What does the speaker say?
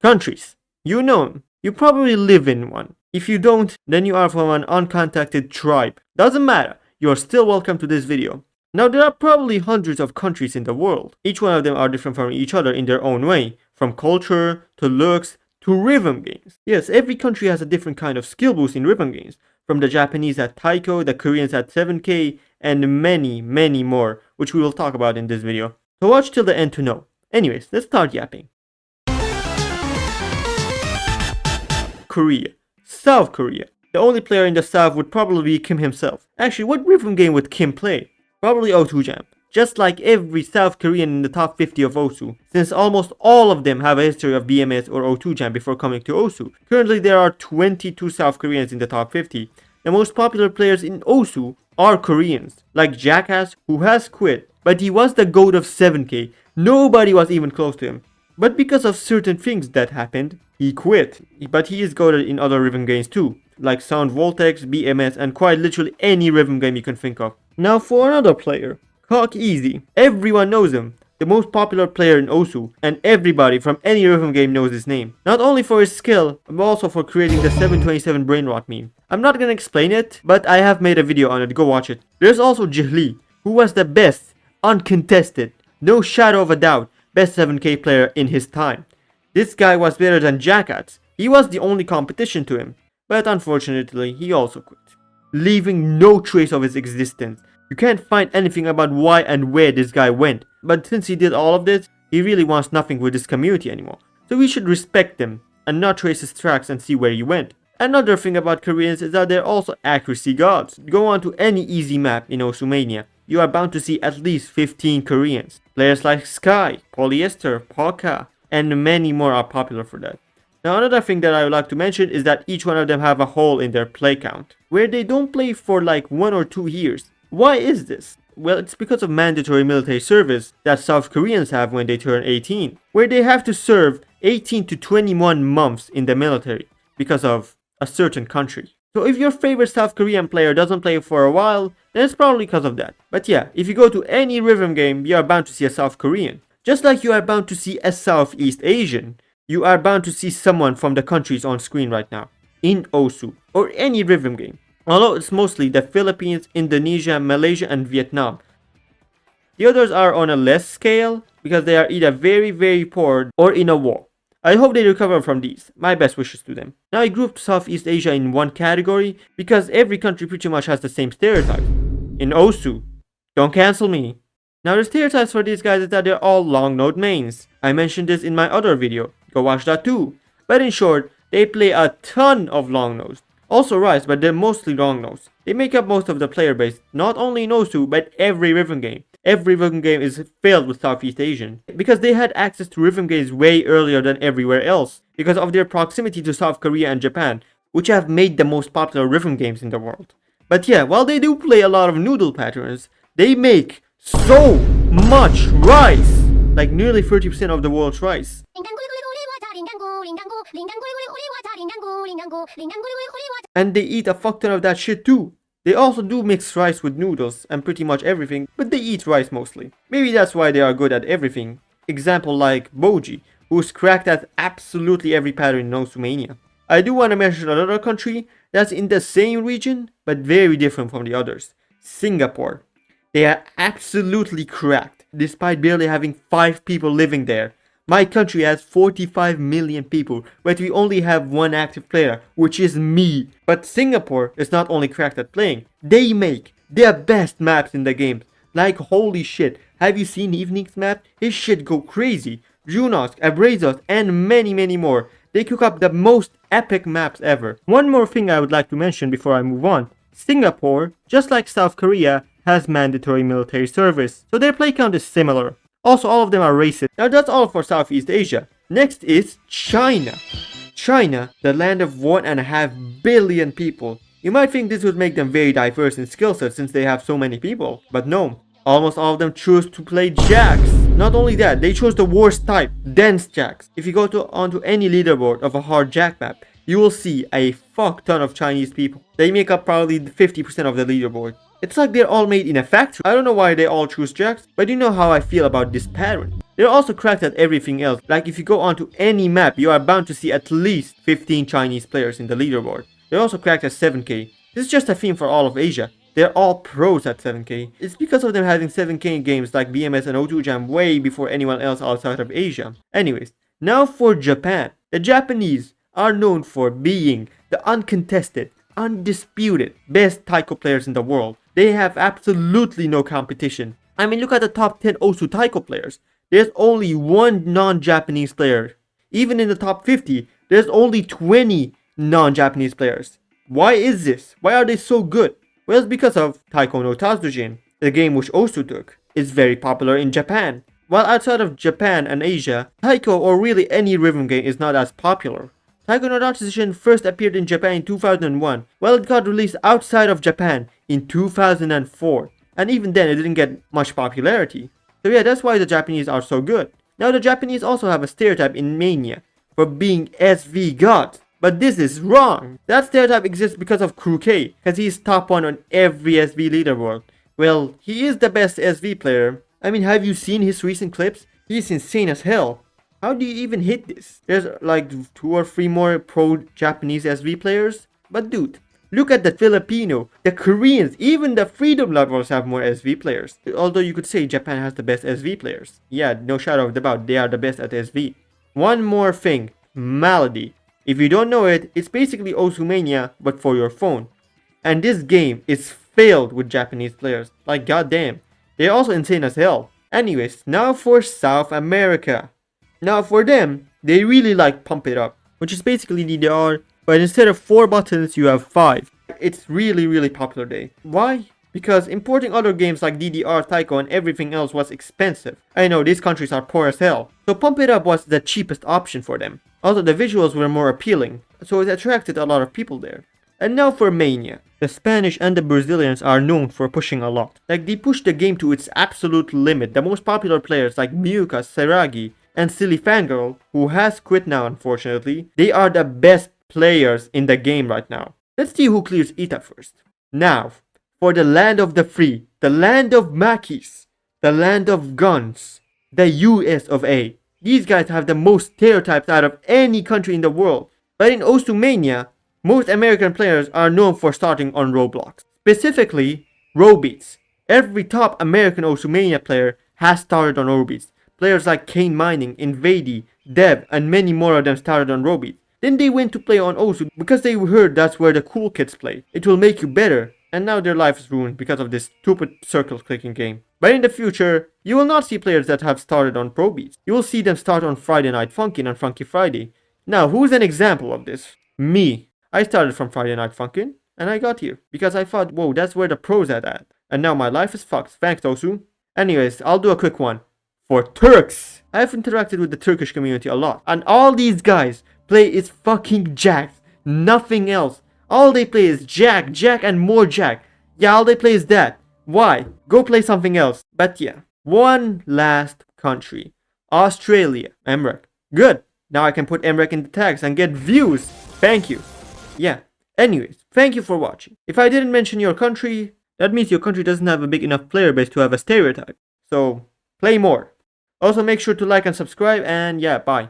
Countries. You know them. You probably live in one. If you don't, then you are from an uncontacted tribe. Doesn't matter. You are still welcome to this video. Now there are probably hundreds of countries in the world. Each one of them are different from each other in their own way. From culture, to looks, to rhythm games. Yes, every country has a different kind of skill boost in rhythm games. From the Japanese at Taiko, the Koreans at 7K, and many, many more, which we will talk about in this video. So watch till the end to know. Anyways, let's start yapping. Korea. South Korea. The only player in the South would probably be Kim himself. Actually, what rhythm game would Kim play? Probably O2 Jam. Just like every South Korean in the top 50 of OSU, since almost all of them have a history of BMS or O2 Jam before coming to OSU. Currently there are 22 South Koreans in the top 50. The most popular players in OSU are Koreans, like Jackass, who has quit, but he was the GOAT of 7K. Nobody was even close to him. But because of certain things that happened, he quit. But he is goated in other rhythm games too, like Sound Voltex, BMS, and quite literally any rhythm game you can think of. Now for another player, Cock Easy. Everyone knows him. The most popular player in OSU, and everybody from any rhythm game knows his name. Not only for his skill, but also for creating the 727 brain rot meme. I'm not gonna explain it, but I have made a video on it, go watch it. There's also Jihli, who was the best, uncontested, no shadow of a doubt, best 7K player in his time. This guy was better than Jackass. He was the only competition to him, but unfortunately he also quit, leaving no trace of his existence. You can't find anything about why and where this guy went, but since he did all of this, he really wants nothing with this community anymore. So we should respect him and not trace his tracks and see where he went. Another thing about Koreans is that they're also accuracy gods. Go on to any easy map in Osumania, you are bound to see at least 15 Koreans. Players like Sky, Polyester, Polka, and many more are popular for that. Now another thing that I would like to mention is that each one of them have a hole in their play count, where they don't play for like 1 or 2 years. Why is this? Well, it's because of mandatory military service that South Koreans have when they turn 18, where they have to serve 18 to 21 months in the military because of a certain country. So if your favorite South Korean player doesn't play for a while, then it's probably because of that. But yeah, if you go to any rhythm game, you are bound to see a South Korean. Just like you are bound to see a Southeast Asian, you are bound to see someone from the countries on screen right now, in OSU, or any rhythm game. Although it's mostly the Philippines, Indonesia, Malaysia, and Vietnam. The others are on a less scale, because they are either very, very poor or in a war. I hope they recover from these. My best wishes to them. Now I grouped Southeast Asia in one category, because every country pretty much has the same stereotypes. In OSU. Don't cancel me. Now the stereotypes for these guys is that they're all long note mains. I mentioned this in my other video. Go watch that too. But in short, they play a ton of long notes. Also rise, but they're mostly long notes. They make up most of the player base, not only in OSU, but every rhythm game. Every rhythm game is filled with Southeast Asian, because they had access to rhythm games way earlier than everywhere else, because of their proximity to South Korea and Japan, which have made the most popular rhythm games in the world. But yeah, while they do play a lot of noodle patterns, they make so much rice, like nearly 30% of the world's rice. And they eat a fuck ton of that shit too. They also do mix rice with noodles and pretty much everything, but they eat rice mostly. Maybe that's why they are good at everything. Example like Boji, who's cracked at absolutely every pattern in Osumania. I do want to mention another country that's in the same region, but very different from the others. Singapore. They are absolutely cracked, despite barely having 5 people living there. My country has 45 million people, but we only have one active player, which is me. But Singapore is not only cracked at playing, they make their best maps in the game. Like holy shit, have you seen Evening's map? His shit go crazy. Junos, Abrazos, and many more. They cook up the most epic maps ever. One more thing I would like to mention before I move on. Singapore, just like South Korea, has mandatory military service, so their play count is similar. Also, all of them are racist. Now that's all for Southeast Asia. Next is China. China, the land of 1.5 billion people. You might think this would make them very diverse in skill sets since they have so many people, but no. Almost all of them choose to play jacks. Not only that, they chose the worst type, dense jacks. If you go onto any leaderboard of a hard jack map, you will see a fuck ton of Chinese people. They make up probably 50% of the leaderboard. It's like they're all made in a factory. I don't know why they all choose Jacks, but you know how I feel about this pattern. They're also cracked at everything else. Like if you go onto any map, you are bound to see at least 15 Chinese players in the leaderboard. They're also cracked at 7K. This is just a theme for all of Asia. They're all pros at 7K. It's because of them having 7K games like BMS and O2 Jam way before anyone else outside of Asia. Anyways, now for Japan. The Japanese are known for being the uncontested, undisputed best taiko players in the world. They have absolutely no competition. I mean, look at the top 10 Osu taiko players. There's only one non-Japanese player. Even in the top 50, there's only 20 non-Japanese players. Why is this? Why are they so good? Well, it's because of Taiko no Tatsujin, the game which Osu took. It's very popular in Japan. While outside of Japan and Asia, taiko or really any rhythm game is not as popular. Taiko no Tatsujin first appeared in Japan in 2001, while it got released outside of Japan in 2004. And even then, it didn't get much popularity. So yeah, that's why the Japanese are so good. Now the Japanese also have a stereotype in Mania for being SV God. But this is wrong. That stereotype exists because of Crew K, because he's top 1 on every SV leaderboard. Well, he is the best SV player. I mean, have you seen his recent clips? He's insane as hell. How do you even hit this? There's like 2 or 3 more pro Japanese SV players. But dude, look at the Filipino, the Koreans, even the Freedom Lovers have more SV players. Although you could say Japan has the best SV players. Yeah, no shadow of doubt, they are the best at SV. One more thing, Malady. If you don't know it, it's basically Osumania, but for your phone. And this game is filled with Japanese players. Like goddamn. They're also insane as hell. Anyways, now for South America. Now for them, they really like Pump It Up, which is basically DDR, but instead of 4 buttons, you have 5. It's really popular there. Why? Because importing other games like DDR, Taiko and everything else was expensive. I know these countries are poor as hell. So Pump It Up was the cheapest option for them. Also the visuals were more appealing, so it attracted a lot of people there. And now for Mania. The Spanish and the Brazilians are known for pushing a lot. Like they push the game to its absolute limit. The most popular players like Miyuka, Seragi and Silly Fangirl, who has quit now unfortunately, they are the best players in the game right now. Let's see who clears Ita first. Now, for the land of the free, the land of Makis, the land of guns, the US of A. These guys have the most stereotypes out of any country in the world. But in Osumania, most American players are known for starting on Roblox. Specifically, Robeats. Every top American Osumania player has started on Robeats. Players like Kane Mining, Invadey, Deb, and many more of them started on Robeats. Then they went to play on Osu because they heard that's where the cool kids play. It will make you better. And now their life is ruined because of this stupid circle clicking game. But in the future, you will not see players that have started on Pro Beats. You will see them start on Friday Night Funkin' and Funky Friday. Now, who's an example of this? Me. I started from Friday Night Funkin' and I got here because I thought, whoa, that's where the pros are at. And now my life is fucked. Thanks, Osu. Anyways, I'll do a quick one. For Turks, I've interacted with the Turkish community a lot. And all these guys play is fucking Jacks. Nothing else. All they play is Jack, Jack, and more Jack. Yeah, all they play is that. Why? Go play something else. But yeah. One last country. Australia. MREC. Good. Now I can put MREC in the tags and get views. Thank you. Yeah. Anyways, thank you for watching. If I didn't mention your country, that means your country doesn't have a big enough player base to have a stereotype. So, play more. Also make sure to like and subscribe and yeah, bye.